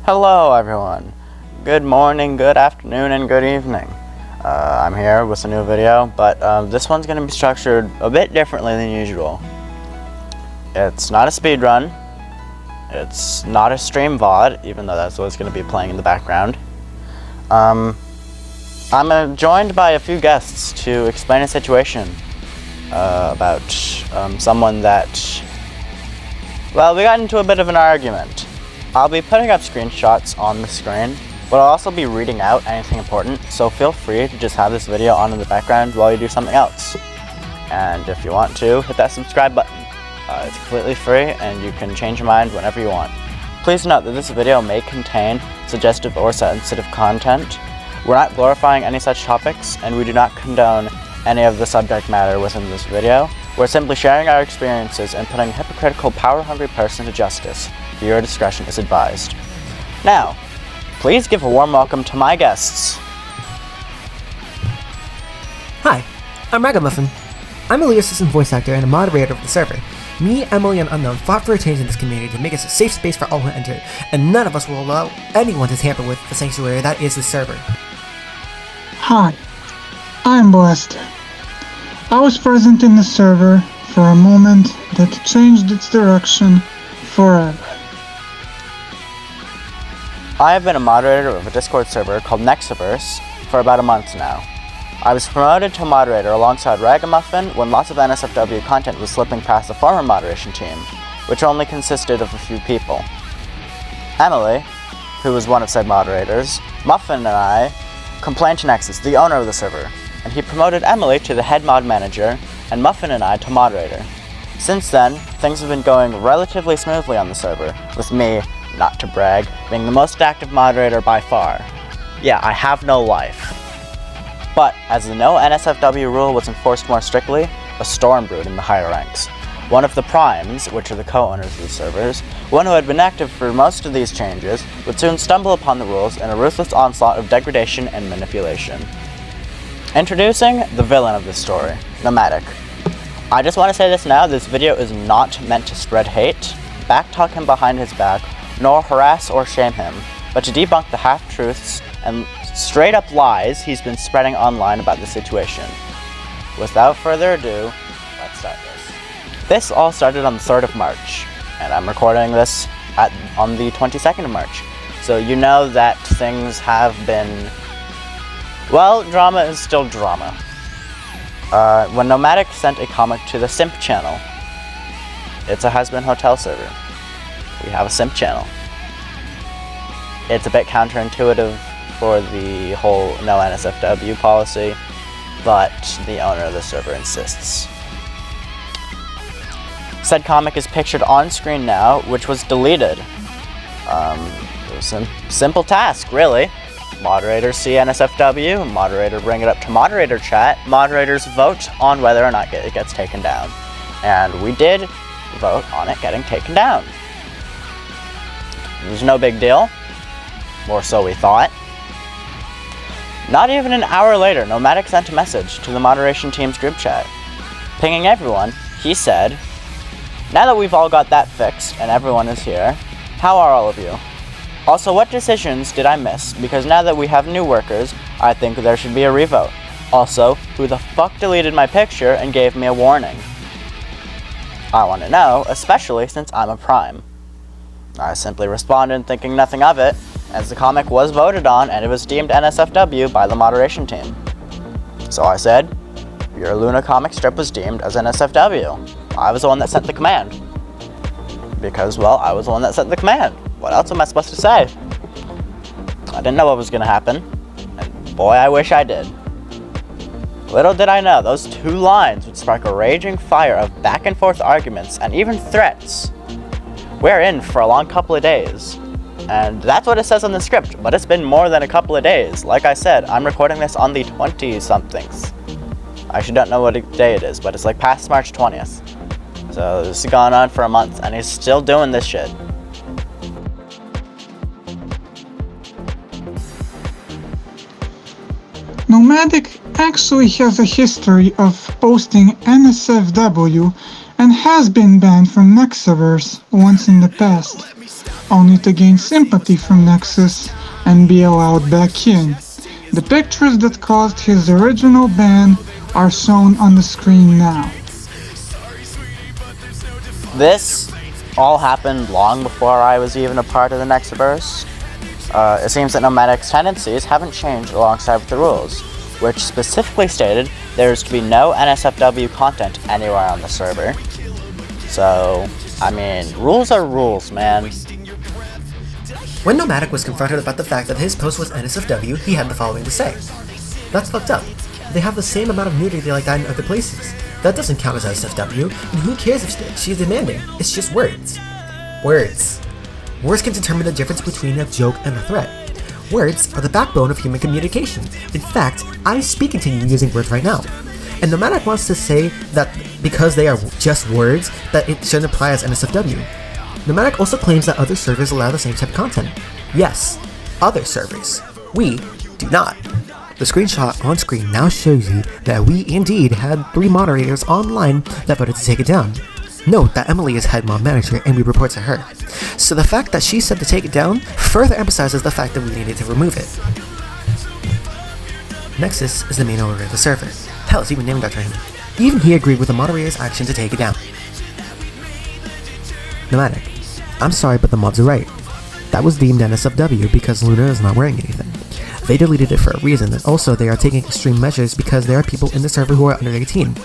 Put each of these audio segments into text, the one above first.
Hello everyone. Good morning, good afternoon, and good evening. I'm here with a new video, but this one's going to be structured a bit differently than usual. It's not a speedrun. It's not a stream VOD, even though that's what's going to be playing in the background. I'm joined by a few guests to explain a situation about someone that, well, we got into a bit of an argument. I'll be putting up screenshots on the screen, but I'll also be reading out anything important, so feel free to just have this video on in the background while you do something else. And if you want to, hit that subscribe button. It's completely free, and you can change your mind whenever you want. Please note that this video may contain suggestive or sensitive content. We're not glorifying any such topics, and we do not condone any of the subject matter within this video. We're simply sharing our experiences and putting a hypocritical, power-hungry person to justice. Your discretion is advised. Now, please give a warm welcome to my guests. Hi, I'm Ragamuffin. I'm a lead assistant voice actor and a moderator of the server. Me, Emily, and Unknown fought for a change in this community to make us a safe space for all who enter, and none of us will allow anyone to tamper with the sanctuary that is the server. Hi, I'm Blessed. I was present in the server for a moment that changed its direction forever. I have been a moderator of a Discord server called Nexaverse for about a month now. I was promoted to moderator alongside Ragamuffin when lots of NSFW content was slipping past the former moderation team, which only consisted of a few people. Emily, who was one of said moderators, Muffin and I complained to Nexus, the owner of the server, and he promoted Emily to the head mod manager and Muffin and I to moderator. Since then, things have been going relatively smoothly on the server, with me, not to brag, being the most active moderator by far. Yeah, I have no life. But as the no NSFW rule was enforced more strictly, a storm brewed in the higher ranks. One of the primes, which are the co-owners of the servers, one who had been active for most of these changes, would soon stumble upon the rules in a ruthless onslaught of degradation and manipulation. Introducing the villain of this story, Nomadic. I just want to say this now, this video is not meant to spread hate, backtalk him behind his back, nor harass or shame him, but to debunk the half-truths and straight-up lies he's been spreading online about the situation. Without further ado, let's start this. This all started on the 3rd of March, and I'm recording this on the 22nd of March. So you know that things have been, well, drama is still drama. When Nomadic sent a comic to the Simp channel, it's a husband hotel server. We have a Simp channel. It's a bit counterintuitive for the whole no NSFW policy, but the owner of the server insists. Said comic is pictured on screen now, which was deleted. It was a simple task, really. Moderators see NSFW, moderator bring it up to moderator chat, moderators vote on whether or not it gets taken down. And we did vote on it getting taken down. It was no big deal, or so we thought. Not even an hour later, Nomadic sent a message to the moderation team's group chat. Pinging everyone, he said, "Now that we've all got that fixed and everyone is here, how are all of you? Also, what decisions did I miss? Because now that we have new workers, I think there should be a revote. Also, who the fuck deleted my picture and gave me a warning? I want to know, especially since I'm a prime." I simply responded thinking nothing of it, as the comic was voted on and it was deemed NSFW by the moderation team. So I said, your Luna comic strip was deemed as NSFW. I was the one that sent the command. Because, well, I was the one that sent the command. What else am I supposed to say? I didn't know what was going to happen, and boy, I wish I did. Little did I know, those 2 lines would spark a raging fire of back and forth arguments and even threats. We're in for a long couple of days. And that's what it says on the script, but it's been more than a couple of days. Like I said, I'm recording this on the 20-somethings. I actually don't know what day it is, but it's like past March 20th. So this has gone on for a month, and he's still doing this shit. Nomadic actually has a history of posting NSFW and has been banned from Nexaverse once in the past. only to gain sympathy from Nexus and be allowed back in. The pictures that caused his original ban are shown on the screen now. This all happened long before I was even a part of the Nexaverse. It seems that Nomadic's tendencies haven't changed alongside with the rules, which specifically stated there is to be no NSFW content anywhere on the server. So, I mean, rules are rules, man. When Nomadic was confronted about the fact that his post was NSFW, he had the following to say. That's fucked up. They have the same amount of nudity like that in other places. That doesn't count as NSFW, and who cares if she's demanding? It's just words. Words. Words can determine the difference between a joke and a threat. Words are the backbone of human communication. In fact, I'm speaking to you using words right now. And Nomadic wants to say that because they are just words, that it shouldn't apply as NSFW. Nomadic also claims that other servers allow the same type of content. Yes, other servers. We do not. The screenshot on screen now shows you that we indeed had 3 moderators online that voted to take it down. Note that Emily is head mod manager and we report to her. So the fact that she said to take it down further emphasizes the fact that we needed to remove it. Nexus is the main owner of the server. Hell, it's even named after him. Even he agreed with the moderator's action to take it down. Nomadic. I'm sorry, but the mods are right. That was deemed NSFW because Luna is not wearing anything. They deleted it for a reason, and also they are taking extreme measures because there are people in the server who are under 18.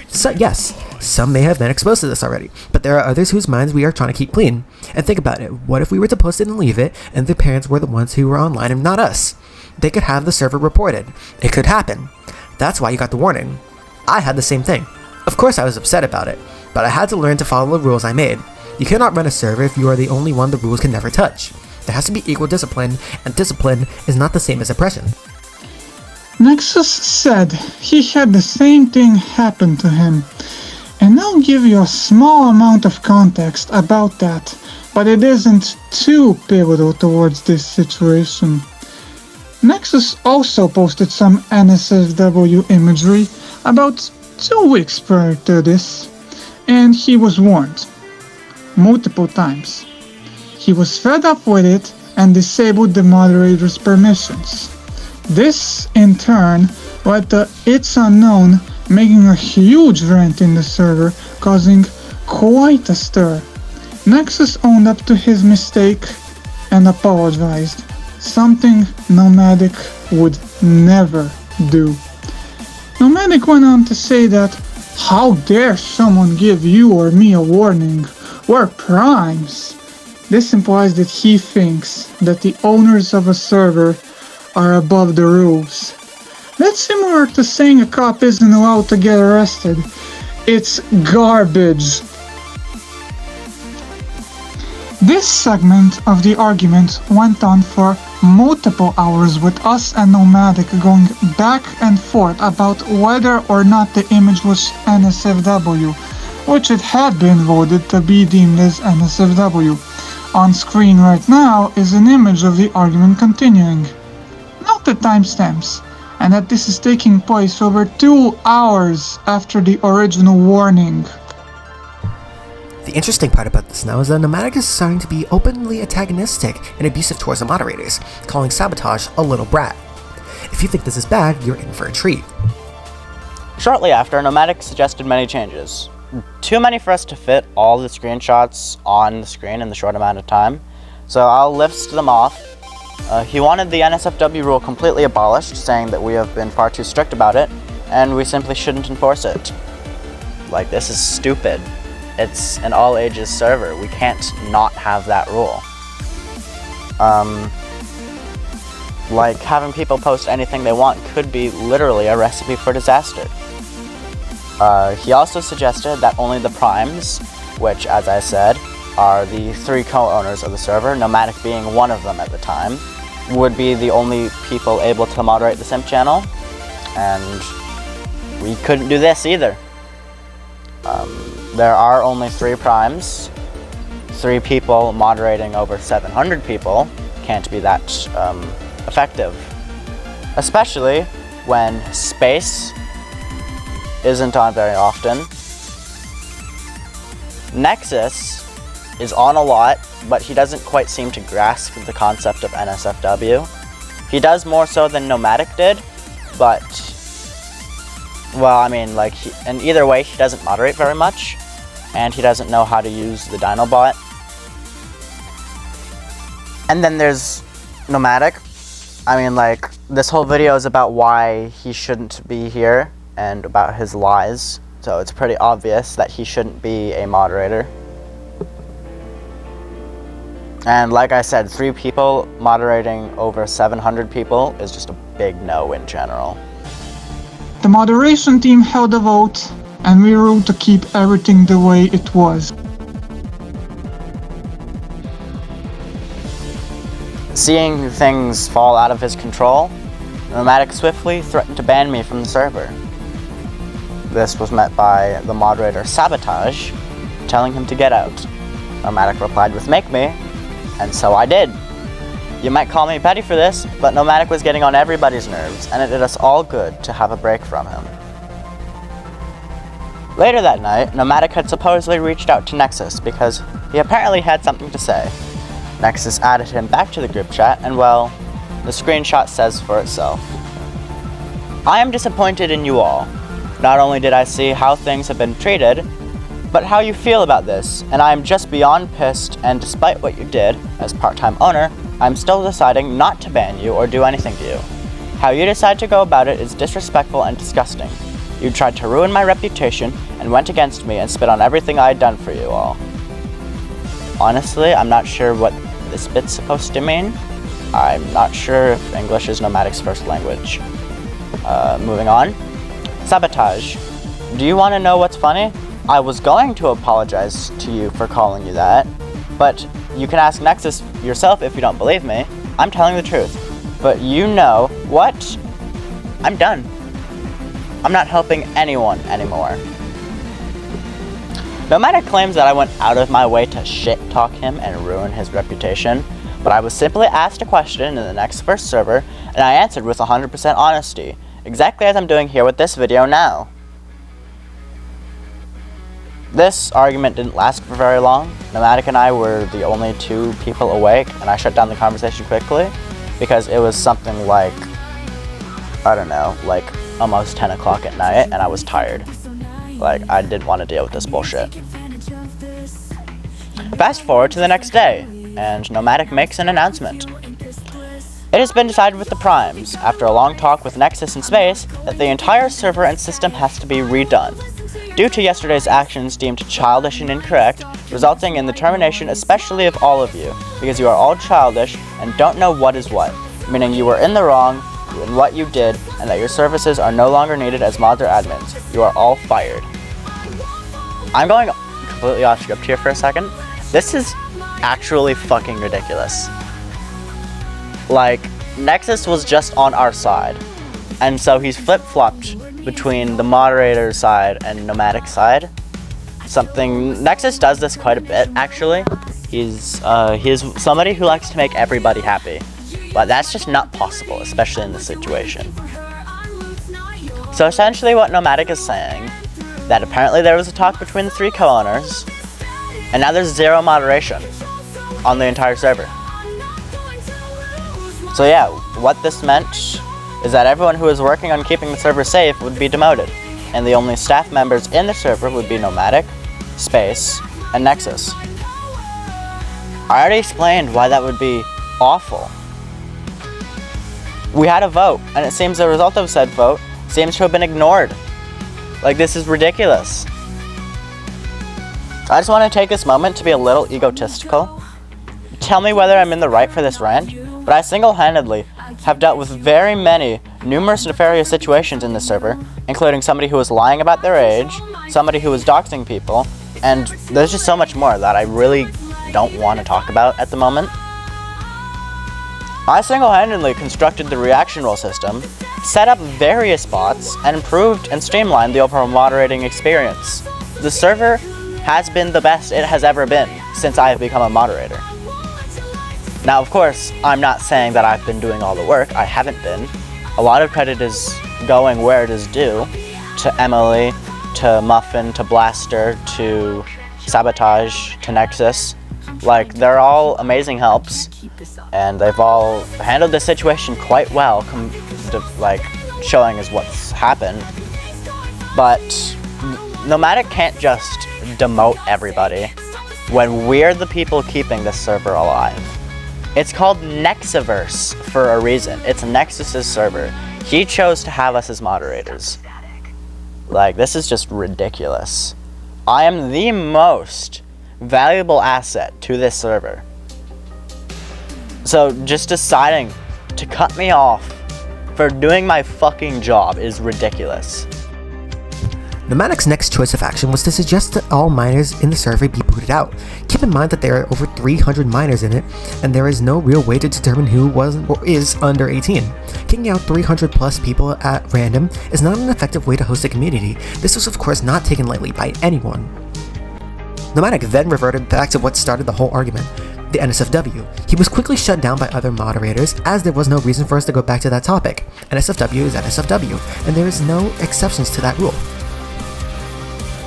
So yes, some may have been exposed to this already, but there are others whose minds we are trying to keep clean. And think about it, what if we were to post it and leave it, and their parents were the ones who were online and not us? They could have the server reported. It could happen. That's why you got the warning. I had the same thing. Of course I was upset about it, but I had to learn to follow the rules I made. You cannot run a server if you are the only one the rules can never touch. There has to be equal discipline, and discipline is not the same as oppression. Nexus said he had the same thing happen to him, and I'll give you a small amount of context about that, but it isn't too pivotal towards this situation. Nexus also posted some NSFW imagery about 2 weeks prior to this, and he was warned multiple times. He was fed up with it and disabled the moderator's permissions. This, in turn, led to It's Unknown making a huge rant in the server, causing quite a stir. Nexus owned up to his mistake and apologized, something Nomadic would never do. Nomadic went on to say that, "How dare someone give you or me a warning? We're primes." This implies that he thinks that the owners of a server are above the rules. That's similar to saying a cop isn't allowed to get arrested. It's garbage. This segment of the argument went on for multiple hours with us and Nomadic going back and forth about whether or not the image was NSFW, which it had been voted to be deemed as NSFW. On screen right now is an image of the argument continuing. Note the timestamps, and that this is taking place over 2 hours after the original warning. The interesting part about this now is that Nomadic is starting to be openly antagonistic and abusive towards the moderators, calling Sabotage a little brat. If you think this is bad, you're in for a treat. Shortly after, Nomadic suggested many changes. Too many for us to fit all the screenshots on the screen in the short amount of time, so I'll list them off. He wanted the NSFW rule completely abolished, saying that we have been far too strict about it, and we simply shouldn't enforce it. Like, this is stupid. It's an all-ages server. We can't not have that rule. Like, having people post anything they want could be literally a recipe for disaster. He also suggested that only the primes, which, as I said, are the 3 co-owners of the server, Nomadic being one of them at the time, would be the only people able to moderate the simp channel, and we couldn't do this either. There are only 3 primes. 3 people moderating over 700 people can't be that effective, especially when space isn't on very often. Nexus is on a lot, but he doesn't quite seem to grasp the concept of NSFW. He does more so than Nomadic did, but, well, I mean, like, in either way, he doesn't moderate very much, and he doesn't know how to use the Dinobot. And then there's Nomadic. I mean, like, this whole video is about why he shouldn't be here, and about his lies, so it's pretty obvious that he shouldn't be a moderator. And like I said, 3 people moderating over 700 people is just a big no in general. The moderation team held a vote, and we ruled to keep everything the way it was. Seeing things fall out of his control, Nomadic swiftly threatened to ban me from the server. This was met by the moderator Sabotage, telling him to get out. Nomadic replied with "make me," and so I did. You might call me petty for this, but Nomadic was getting on everybody's nerves, and it did us all good to have a break from him. Later that night, Nomadic had supposedly reached out to Nexus because he apparently had something to say. Nexus added him back to the group chat, and well, the screenshot says for itself. I am disappointed in you all. Not only did I see how things have been treated, but how you feel about this, and I am just beyond pissed, and despite what you did, as part-time owner, I'm still deciding not to ban you or do anything to you. How you decide to go about it is disrespectful and disgusting. You tried to ruin my reputation and went against me and spit on everything I had done for you all. Honestly, I'm not sure what this bit's supposed to mean. I'm not sure if English is Nomadic's first language. Moving on. Sabotage. Do you want to know what's funny? I was going to apologize to you for calling you that, but you can ask Nexus yourself if you don't believe me. I'm telling the truth. But you know what? I'm done. I'm not helping anyone anymore. Nomadic claims that I went out of my way to shit-talk him and ruin his reputation, but I was simply asked a question in the Nexaverse server, and I answered with 100% honesty, exactly as I'm doing here with this video now. This argument didn't last for very long. Nomadic and I were the only 2 people awake, and I shut down the conversation quickly, because it was something like, I don't know, like almost 10 o'clock at night, and I was tired. Like, I didn't want to deal with this bullshit. Fast forward to the next day, and Nomadic makes an announcement. It has been decided with the Primes, after a long talk with Nexus and Space, that the entire server and system has to be redone, due to yesterday's actions deemed childish and incorrect, resulting in the termination especially of all of you, because you are all childish and don't know what is what, meaning you were in the wrong in what you did, and that your services are no longer needed as mods or admins. You are all fired. I'm going completely off script here for a second. This is actually fucking ridiculous. Like, Nexus was just on our side, and so he's flip-flopped between the moderator side and Nomadic side. Nexus does this quite a bit, actually. He's somebody who likes to make everybody happy. But that's just not possible, especially in this situation. So essentially what Nomadic is saying, that apparently there was a talk between the 3 co-owners, and now there's 0 moderation on the entire server. So yeah, what this meant is that everyone who was working on keeping the server safe would be demoted, and the only staff members in the server would be Nomadic, Space, and Nexus. I already explained why that would be awful. We had a vote, and it seems the result of said vote seems to have been ignored. Like, this is ridiculous. I just want to take this moment to be a little egotistical. Tell me whether I'm in the right for this rant, but I single-handedly have dealt with very many numerous nefarious situations in this server, including somebody who was lying about their age, somebody who was doxing people, and there's just so much more that I really don't want to talk about at the moment. I single-handedly constructed the reaction roll system, set up various bots, and improved and streamlined the overall moderating experience. The server has been the best it has ever been since I have become a moderator. Now, of course, I'm not saying that I've been doing all the work. I haven't been. A lot of credit is going where it is due, to Emily, to Muffin, to Blaster, to Sabotage, to Nexus, Like, they're all amazing helps, and they've all handled the situation quite well, showing us what's happened. But Nomadic can't just demote everybody when we're the people keeping this server alive. It's called Nexaverse for a reason. It's Nexus's server. He chose to have us as moderators. Like, this is just ridiculous. I am the most valuable asset to this server. So just deciding to cut me off for doing my fucking job is ridiculous. Nomadic's next choice of action was to suggest that all miners in the server be booted out. Keep in mind that there are over 300 miners in it, and there is no real way to determine who was or is under 18. Kicking out 300 plus people at random is not an effective way to host a community. This was of course not taken lightly by anyone. Nomadic then reverted back to what started the whole argument, the NSFW. He was quickly shut down by other moderators, as there was no reason for us to go back to that topic. NSFW is NSFW, and there is no exceptions to that rule.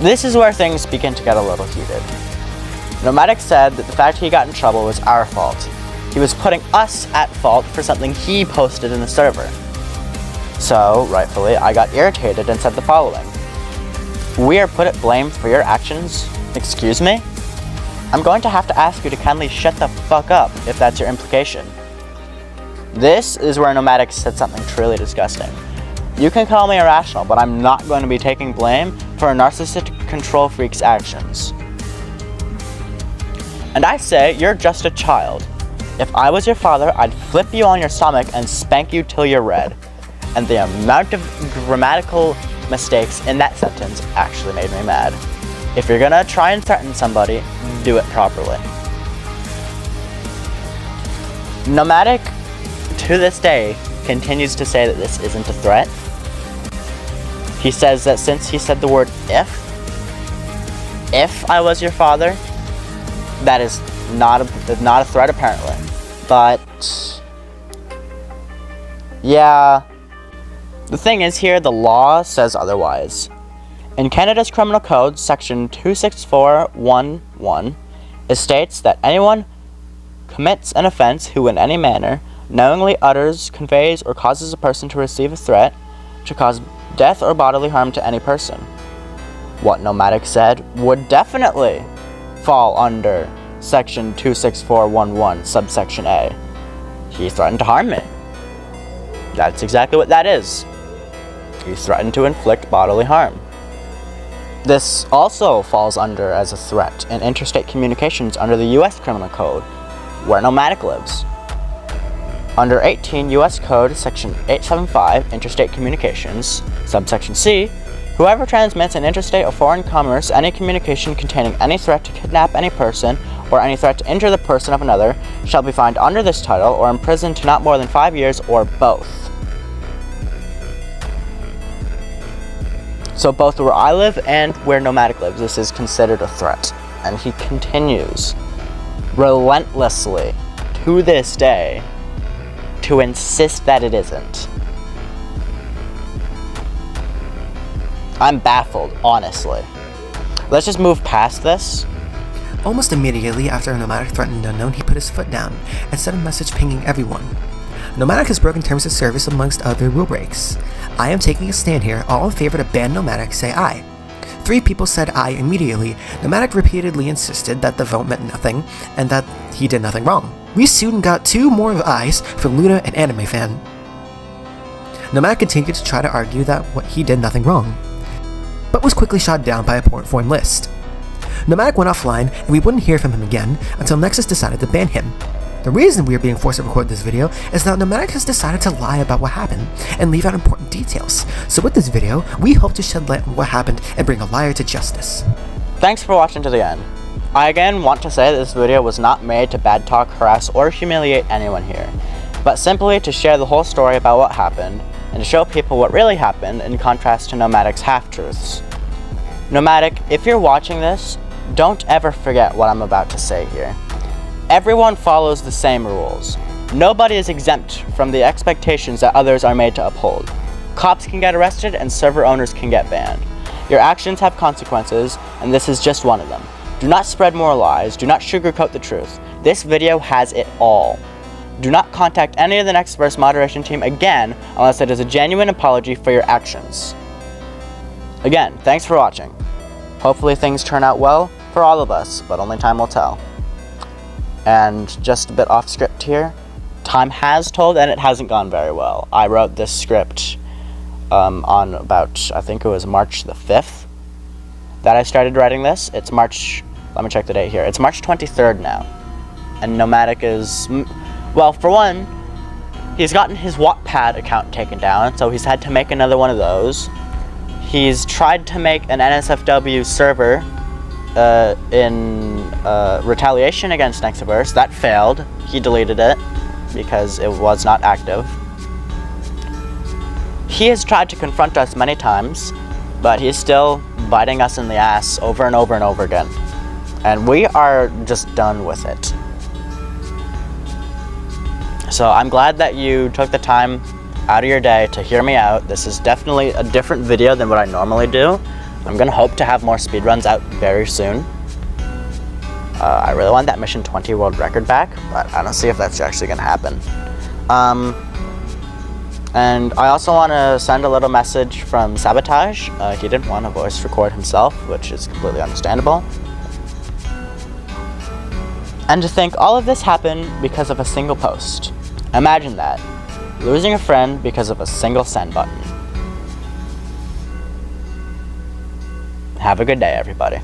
This is where things begin to get a little heated. Nomadic said that the fact he got in trouble was our fault. He was putting us at fault for something he posted in the server. So, rightfully, I got irritated and said the following. We are put at blame for your actions? Excuse me? I'm going to have to ask you to kindly shut the fuck up if that's your implication. This is where Nomadic said something truly disgusting. You can call me irrational, but I'm not going to be taking blame for a narcissistic control freak's actions. And I say, you're just a child. If I was your father, I'd flip you on your stomach and spank you till you're red. And the amount of grammatical mistakes in that sentence actually made me mad. If you're gonna try and threaten somebody, do it properly. Nomadic, to this day, continues to say that this isn't a threat. He says that since he said the word if I was your father, that is not a threat apparently. But yeah, the thing is here, the law says otherwise. In Canada's Criminal Code, section 26411, it states that anyone commits an offense who in any manner knowingly utters, conveys, or causes a person to receive a threat to cause death or bodily harm to any person. What Nomadic said would definitely fall under section 26411 subsection A. He threatened to harm me. That's exactly what that is. He threatened to inflict bodily harm. This also falls under as a threat in interstate communications under the US Criminal Code, where Nomadic lives. Under 18 U.S. Code, Section 875, Interstate Communications, subsection C, whoever transmits in interstate or foreign commerce any communication containing any threat to kidnap any person or any threat to injure the person of another shall be fined under this title or imprisoned to not more than 5 years or both. So both where I live and where Nomadic lives, this is considered a threat. And he continues relentlessly to this day to insist that it isn't. I'm baffled, honestly. Let's just move past this. Almost immediately after Nomadic threatened Unknown, he put his foot down and sent a message pinging everyone. Nomadic has broken terms of service amongst other rule breaks. I am taking a stand here. All in favor to ban Nomadic say aye. 3 people said aye immediately. Nomadic repeatedly insisted that the vote meant nothing and that he did nothing wrong. We soon got 2 more ayes from Luna and Anime Fan. Nomadic continued to try to argue that he did nothing wrong, but was quickly shot down by a poor-informed list. Nomadic went offline, and we wouldn't hear from him again until Nexus decided to ban him. The reason we are being forced to record this video is that Nomadic has decided to lie about what happened and leave out important details. So with this video, we hope to shed light on what happened and bring a liar to justice. Thanks for watching to the end. I again want to say that this video was not made to bad talk, harass, or humiliate anyone here, but simply to share the whole story about what happened and to show people what really happened in contrast to Nomadic's half-truths. Nomadic, if you're watching this, don't ever forget what I'm about to say here. Everyone follows the same rules. Nobody is exempt from the expectations that others are made to uphold. Cops can get arrested and server owners can get banned. Your actions have consequences, and this is just one of them. Do not spread more lies. Do not sugarcoat the truth. This video has it all. Do not contact any of the Nexaverse moderation team again unless it is a genuine apology for your actions. Again, thanks for watching. Hopefully things turn out well for all of us, but only time will tell. And just a bit off script here. Time has told, and it hasn't gone very well. I wrote this script on about, I think it was March the 5th that I started writing this. It's March, let me check the date here. It's March 23rd now. And Nomadic is, well, for one, he's gotten his Wattpad account taken down, so he's had to make another one of those. He's tried to make an NSFW server in retaliation against Nexaverse. That failed. He deleted it because it was not active. He has tried to confront us many times, but he's still biting us in the ass over and over and over again. And we are just done with it. So I'm glad that you took the time out of your day to hear me out. This is definitely a different video than what I normally do. I'm gonna hope to have more speedruns out very soon. I really want that Mission 20 world record back, but I don't see if that's actually gonna happen. And I also want to send a little message from Sabotage. He didn't want to voice record himself, which is completely understandable. And to think all of this happened because of a single post. Imagine that. Losing a friend because of a single send button. Have a good day, everybody.